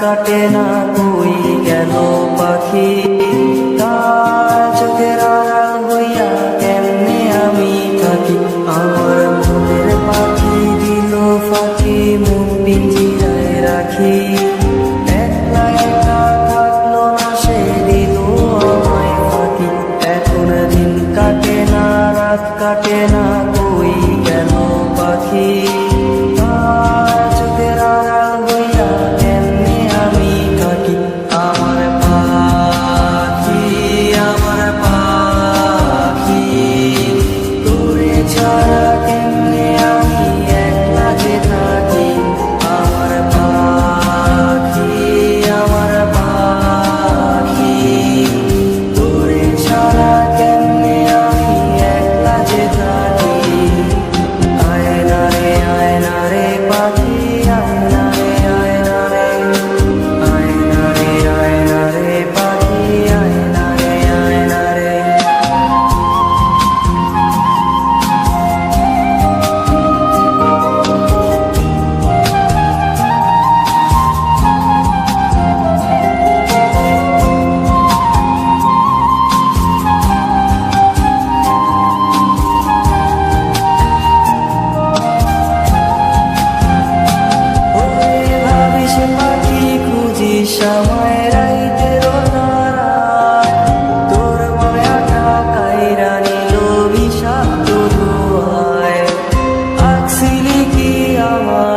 কাটে না কই গেল পাখি, তার চোখের আড়াল হইয়া কেমনে আমি থাকি। আমার মনের পাখি দিল ফাঁকি, মুখ পিঞ্জিরায় রাখি। একলা একা থাকলো না সে, দিল আমায় ফাঁকি। এখন দিন কাটে না রাত কাটে না কই গেল পাখি, তার চোখের আড়াল হইয়া কেমনে আমি থাকি। আমার পাখি তোরে ছাড়া কেমনে আমি একলা যে থাকি। আমার পাখি তোরে ছাড়া কেমনে আমি একলা যে থাকি। আয়না রে পাখি, আয়না রে পাখি, আয়না রে। সময় রাইতের তারায় তোর মায়াটা কাইরা নিল বিষাক্ত ধোঁয়ায়। আঁকছিলি কি আমার